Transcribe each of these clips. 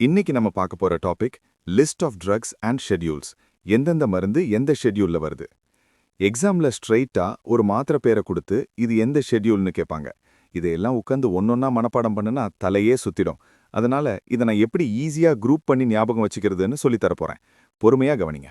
இன்னைக்கு நம்ம பார்க்க போற topic list of drugs and schedules. எந்தெந்த மருந்து எந்த ஷெட்யூல்ல வருது. எக்ஸாம்ல ஸ்ட்ரெயிட்டா ஒரு மாத்திரை பேரை கொடுத்து இது எந்த ஷெட்யூல்னு கேட்பாங்க. இதையெல்லாம் உட்காந்து ஒன்னொன்னா மனப்பாடம் பண்ணுனா தலையே சுத்திடும். அதனால இதை நான் எப்படி ஈஸியா குரூப் பண்ணி ஞாபகம் வச்சுக்கிறதுன்னு சொல்லி தரப்போறேன். பொறுமையா கவனிங்க.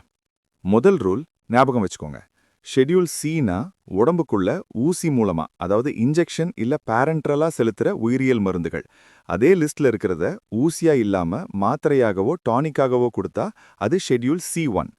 முதல் ரூல் ஞாபகம் வச்சுக்கோங்க. ஷெட்யூல் சினா உடம்புக்குள்ள ஊசி மூலமா, அதாவது இன்ஜெக்ஷன் இல்ல பேரண்ட்ரலா செலுத்துற உயிரியல் மருந்துகள். அதே லிஸ்ட்ல இருக்கிறத ஊசியா இல்லாம மாத்திரையாகவோ டானிக்காகவோ கொடுத்தா அது ஷெட்யூல் C1.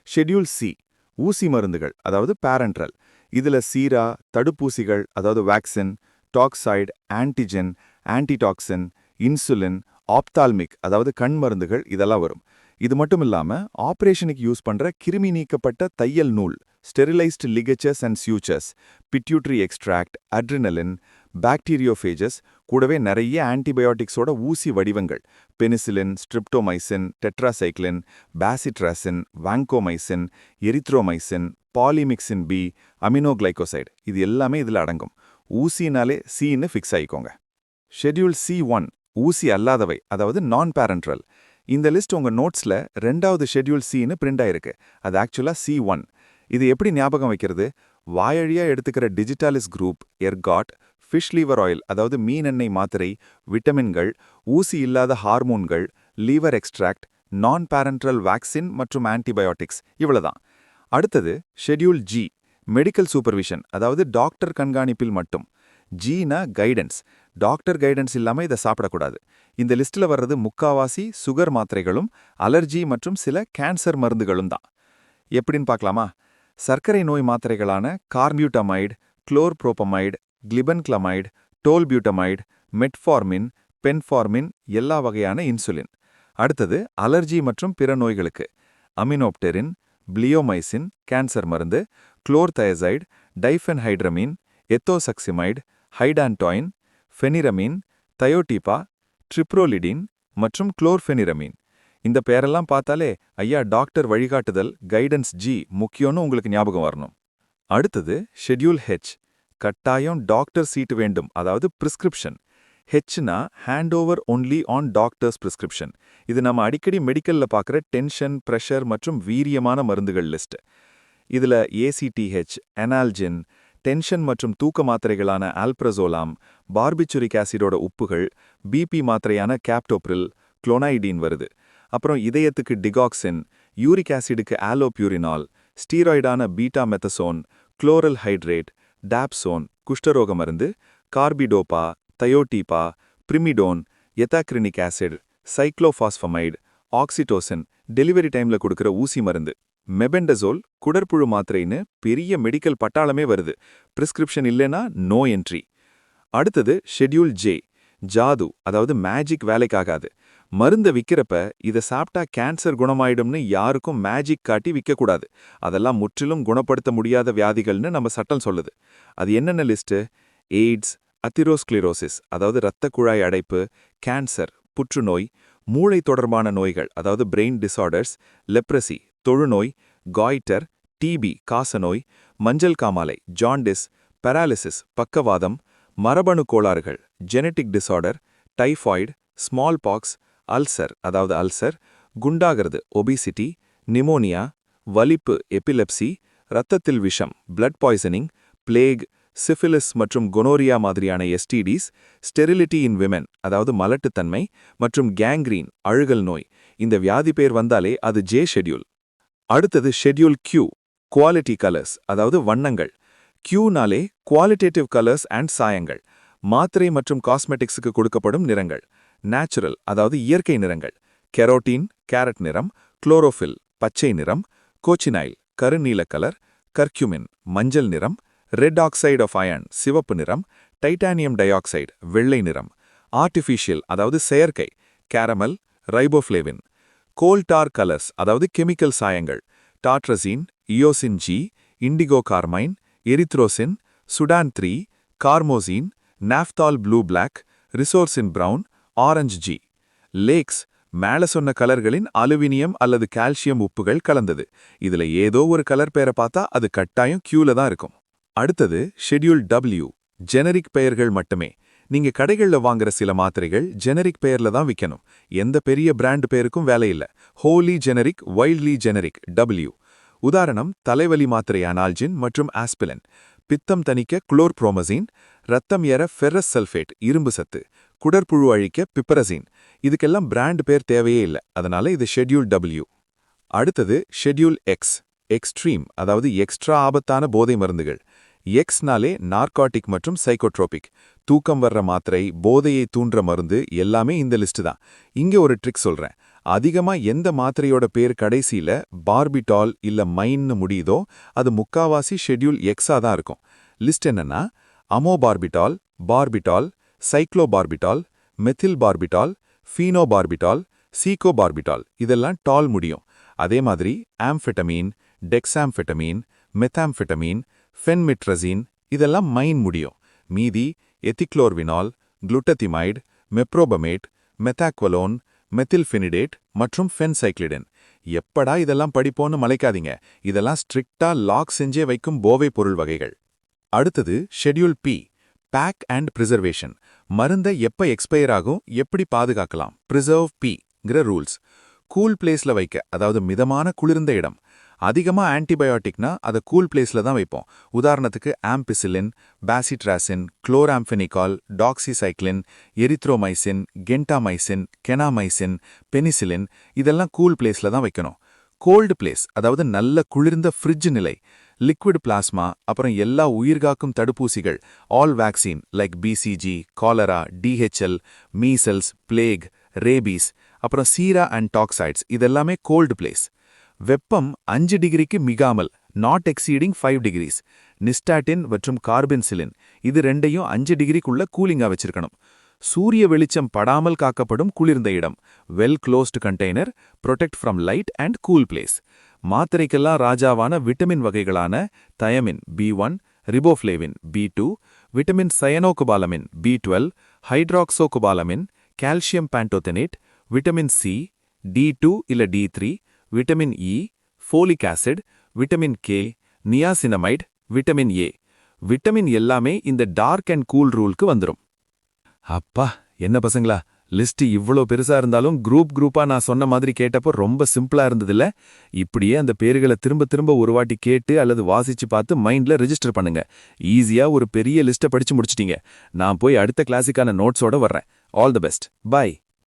ஷெட்யூல் சி ஊசி மருந்துகள், அதாவது பேரண்ட்ரல். இதுல சீரா, தடுப்பூசிகள், அதாவது vaccine, toxoid, antigen, antitoxin, insulin, ophthalmic, அதாவது கண் மருந்துகள் இதெல்லாம் வரும். இது மட்டும் இல்லாம ஆபரேஷனுக்கு யூஸ் பண்ற கிருமி நீக்கப்பட்ட தையல் நூல், sterilised ligatures and sutures, pituitary extract, adrenaline, bacteriophages, கூடவே நிறைய ஆன்டிபயோட்டிக்ஸோட ஊசி வடிவங்கள், penicillin, streptomycin, tetracycline, bacitracin, vancomycin, erythromycin, polymyxin B, aminoglycoside, இது எல்லாமே இதுல அடங்கும். ஊசினாலே சின்னு ஃபிக்ஸ் ஆயிக்கோங்க. ஷெட்யூல் C1 ஊசி அல்லாதவை, அதாவது நான் பேரண்ட்ரல். இந்த லிஸ்ட் உங்க நோட்ஸ்ல 2வது ஷெட்யூல் சின்னு பிரிண்ட் ஆயிருக்கு. அது ஆக்சுவலா C1. இது எப்படி ஞாபகம் வைக்கிறது? வாயழியா எடுத்துக்கிற digitalis group, ergot, fish liver oil, அதாவது மீன் எண்ணெய் மாத்திரை, விட்டமின்கள், ஊசி இல்லாத ஹார்மோன்கள், லீவர் எக்ஸ்ட்ராக்ட், நான் பேரண்ட்ரல் வேக்சின் மற்றும் ஆன்டிபயோட்டிக்ஸ், இவ்வளவுதான். அடுத்தது ஷெட்யூல் ஜி மெடிக்கல் சூப்பர்விஷன், அதாவது டாக்டர் கண்காணிப்பில் மட்டும். ஜீனா கைடன்ஸ். டாக்டர் கைடன்ஸ் இல்லாம இதை சாப்பிடக்கூடாது. இந்த லிஸ்ட்ல வர்றது முக்காவாசி சுகர் மாத்திரைகளும் அலர்ஜி மற்றும் சில கேன்சர் மருந்துகளும் தான். எப்படின்னு பார்க்கலாமா? சர்க்கரை நோய் மாத்திரைகளான கார்பியூட்டமைடு, குளோர்ப்ரோபமைடு, கிளிபன்கிளமைடு, டோல்பியூட்டமைடு, மெட்ஃபார்மின், பென்ஃபார்மின், எல்லா வகையான இன்சுலின். அடுத்தது அலர்ஜி மற்றும் பிற நோய்களுக்கு அமினோப்டெரின், பிளியோமைசின், கேன்சர் மருந்து, குளோர்தயசைடு, டைஃபென்ஹைட்ரமின், எத்தோசக்சிமைடு, ஹைடான்டாயின், ஃபெனிரமின், தயோடீபா, ட்ரிப்ரோலிடின் மற்றும் குளோர்ஃபெனிரமின். இந்த பேரெல்லாம் பார்த்தாலே ஐயா டாக்டர் வழிகாட்டுதல், கைடன்ஸ் ஜி முக்கியம்னு உங்களுக்கு ஞாபகம் வரணும். அடுத்தது ஷெட்யூல் ஹெச். கட்டாயம் டாக்டர் சீட்டு வேண்டும், அதாவது பிரிஸ்கிரிப்ஷன். ஹெச்னா hand over only on doctor's prescription. இது நம்ம அடிக்கடி மெடிக்கல்ல பார்க்குற டென்ஷன், பிரஷர் மற்றும் வீரியமான மருந்துகள் லிஸ்ட். இதுல ஏசிடிஹெச், அனால்ஜின், டென்ஷன் மற்றும் தூக்க மாத்திரைகளான ஆல்ப்ரசோலாம், பார்பிச்சுரிக் ஆசிடோட உப்புகள், பிபி மாத்திரையான கேப்டோப்ரில், குளோனைடீன் வருது. அப்புறம் இதயத்துக்கு டிகாக்சின், யூரிக் ஆசிடுக்கு ஆலோபியூரினால், ஸ்டீராய்டான பீட்டா மெத்தசோன், குளோரல் ஹைட்ரேட், டாப்சோன், குஷ்டரோக மருந்து, கார்பிடோபா, தயோடீபா, பிரிமிடோன், எத்தாக்ரினிக் ஆசிட், சைக்ளோபாஸ்பமைடு, ஆக்சிடோசின், டெலிவரி டைம்ல கொடுக்கிற ஊசி மருந்து, மெபெண்டசோல், குடற்புழு மாத்திரைன்னு பெரிய மெடிக்கல் பட்டாளமே வருது. பிரிஸ்கிரிப்ஷன் இல்லைன்னா நோ என்ட்ரி. அடுத்தது ஷெட்யூல் ஜே ஜாது, அதாவது மேஜிக் வேலைக்காகாது. மருந்தை விற்கிறப்ப இதை சாப்பிட்டா கேன்சர் குணமாயிடும்னு யாருக்கும் மேஜிக் காட்டி விற்கக்கூடாது. அதெல்லாம் முற்றிலும் குணப்படுத்த முடியாத வியாதிகள்னு நம்ம சட்டம் சொல்லுது. அது என்னென்ன லிஸ்ட்டு? எய்ட்ஸ், அத்திரோஸ்க்ளிரோசிஸ், அதாவது இரத்த குழாய் அடைப்பு, கேன்சர், புற்றுநோய், மூளை தொடர்பான நோய்கள், அதாவது பிரெயின் டிசார்டர்ஸ், லெப்ரசி, தொழுநோய், காய்டர், டிபி, காசநோய், மஞ்சள் காமாலை, ஜாண்டிஸ், பெராலிசிஸ், பக்கவாதம், மரபணு கோளாறுகள், genetic disorder, typhoid, small box, ulcer, அதாவது அல்சர், குண்டாகிறது, ஒபிசிட்டி, நிமோனியா, வலிப்பு, எபிலெப்சி, இரத்தத்தில் விஷம், பிளட் பாய்சனிங், பிளேக், சிஃபிலிஸ் மற்றும் கொனோரியா மாதிரியான எஸ்டிடிஸ், ஸ்டெரிலிட்டி இன் விமென், அதாவது மலட்டுத்தன்மை, மற்றும் கேங்க்ரீன், அழுகல் நோய். இந்த வியாதி பேர் வந்தாலே அது ஜே ஷெட்யூல். அடுத்தது ஷெட்யூல் கியூ குவாலிட்டி கலர்ஸ், அதாவது வண்ணங்கள். கியூனாலே குவாலிட்டேட்டிவ் கலர்ஸ் அண்ட் சாயங்கள். மாத்திரை மற்றும் காஸ்மெட்டிக்ஸுக்கு கொடுக்கப்படும் நிறங்கள். நேச்சுரல், அதாவது இயற்கை நிறங்கள். கெரோட்டீன், கேரட் நிறம், குளோரோஃபில், பச்சை நிறம், கோச்சினைல், கருநீல கலர், கர்க்யூமின், மஞ்சள் நிறம், ரெட் ஆக்சைடு ஆஃப் அயர்ன், சிவப்பு நிறம், டைட்டானியம் டை ஆக்சைடு, வெள்ளை நிறம். ஆர்டிஃபிஷியல், அதாவது செயற்கை, கேரமல், ரைபோஃப்ளேவின். கோல்டார் கலர்ஸ், அதாவது கெமிக்கல் சாயங்கள். டாட்ரசின், Eocene G, indigo carmine, erythrosine, Sudan 3, கார்மோசின், நாஃப்தால் blue black, ரிசோர்சின் brown, orange G. Lakhs, மேல சொன்ன கலர்களின் அலுமினியம் அல்லது கால்சியம் உப்புகள் கலந்தது. இதுல ஏதோ ஒரு கலர் பேரை பார்த்தா அது கட்டாயம் கியூல தான் இருக்கும். அடுத்தது ஷெட்யூல் டபிள்யூ ஜெனரிக் பெயர்கள் மட்டுமே. நீங்க கடைகள்ல வாங்குற சில மாத்திரைகள் ஜெனரிக் பெயர்ல தான் விக்கணும். எந்த பெரிய பிராண்ட் பேருக்கும் வேலை இல்ல. Wholly generic, wildly generic, W. உதாரணம் தலைவலி மாத்திரை அனால்ஜின் மற்றும் ஆஸ்பிலின், பித்தம் தணிக்க குளோர்ப்ரோமசின், ரத்தம் ஏற ஃபெரஸ் சல்ஃபேட் இரும்பு சத்து, குடற்புழு அழிக்க பிப்பரசின். இதுக்கெல்லாம் பிராண்ட் பேர் தேவையே இல்ல. அதனால இது ஷெட்யூல் W. அடுத்தது ஷெட்யூல் எக்ஸ், எக்ஸ்ட்ரீம், அதாவது எக்ஸ்ட்ரா ஆபத்தான போதை மருந்துகள். எக்ஸ்னாலே நார்காட்டிக் மற்றும் சைக்கோட்ரோபிக், தூக்கம் வர்ற மாத்திரை, போதையை தூண்டுற மருந்து எல்லாமே இந்த லிஸ்ட் தான். இங்க ஒரு ட்ரிக் சொல்றேன். அதிகமா எந்த மாத்திரையோட பேர் கடைசியில பார்பிட்டால் இல்ல மைன்னு முடியுதோ அது முக்காவாசி ஷெட்யூல் எக்ஸா தான் இருக்கும். லிஸ்ட் என்னன்னா அமோபார்பிட்டால், பார்பிட்டால், சைக்ளோபார்பிட்டால், மெத்தில் பார்பிட்டால், ஃபீனோபார்பிட்டால், சீகோபார்பிட்டால், இதெல்லாம் டால் முடியும். அதே மாதிரி ஆம்ஃபெட்டமீன், டெக்ஸாம்ஃபெட்டமீன், மெத்தாம்ஃபெட்டமீன், ஃபென்மிட்ரசின் இதெல்லாம் மைன் முடியும். மீதி எத்திக்ளோர்வினால், குளுட்டத்திமைடு, மெப்ரோபமேட், மெத்தாக்வலோன், மெத்தில்ஃபெனிடேட் மற்றும் ஃபென்சைக்ளிடன். எப்படா இதெல்லாம் படிப்போன்னு மலைக்காதீங்க. இதெல்லாம் ஸ்ட்ரிக்டா லாக் செஞ்சே வைக்கும் போதைப் பொருள் வகைகள். அடுத்தது schedule B, pack and preservation. மருந்தை எப்ப எக்ஸ்பயர் ஆகும், எப்படி பாதுகாக்கலாம், பிரிசர்வ் பிங்கிற ரூல்ஸ். கூல் பிளேஸ்ல வைக்க, அதாவது மிதமான குளிர்ந்த இடம். அதிகமா ஆன்டிபயோட்டிக்னா அதை கூல் பிளேஸ்ல தான் வைப்போம். உதாரணத்துக்கு ampicillin, bacitracin, chloramphenicol, doxycycline, erythromycin, gentamicin, kanamycin, penicillin இதெல்லாம் கூல் பிளேஸ்ல தான் வைக்கணும். கோல்டு பிளேஸ், அதாவது நல்ல குளிர்ந்த ஃப்ரிட்ஜ் நிலை. லிக்விட் பிளாஸ்மா, அப்புறம் எல்லா உயிர்காக்கும் தடுப்பூசிகள், all vaccine like BCG, cholera, DHL, measles, plague, rabies, அப்புறம் சீரா அண்ட் டாக்சைட்ஸ் இதெல்லாமே கோல்டு பிளேஸ். வெப்பம் 5 டிகிரிக்கு மிகாமல், நாட் எக்ஸீடிங் 5 டிகிரிஸ். நிஸ்டாட்டின் மற்றும் கார்பென்சிலின் இது ரெண்டையும் 5 டிகிரிக்குள்ள கூலிங்கா வச்சிருக்கணும். சூரிய வெளிச்சம் படாமல் காக்கப்படும் குளிர்ந்த இடம், well closed container, protect from light and cool place. மாத்திரைக்கெல்லாம் ராஜாவான விட்டமின் வகைகளான thiamine B1, riboflavin B2, vitamin cyanocobalamin B12, hydroxocobalamin, calcium pantothenate, vitamin C, D2 இல்ல D3, vitamin E, folic acid, vitamin K, niacinamide, vitamin A. Vitamin எல்லாமே இந்த dark and cool ரூலுக்கு வந்துரும். அப்பா, என்ன பசங்களா, லிஸ்ட் இவ்ளோ பெருசா இருந்தாலும் குரூப்பா நான் சொன்ன மாதிரி கேட்டப்போ ரொம்ப சிம்பிளா இருந்ததில்ல? இப்படியே அந்த பேர்களை திரும்ப திரும்ப ஒரு வாட்டி கேட்டு அல்லது வாசிச்சு பார்த்து மைண்ட்ல ரெஜிஸ்டர் பண்ணுங்க. ஈஸியா ஒரு பெரிய லிஸ்ட்டை படிச்சு முடிச்சிட்டீங்க. நான் போய் அடுத்த கிளாஸுக்கான நோட்ஸோட வர்றேன். All the best. பை.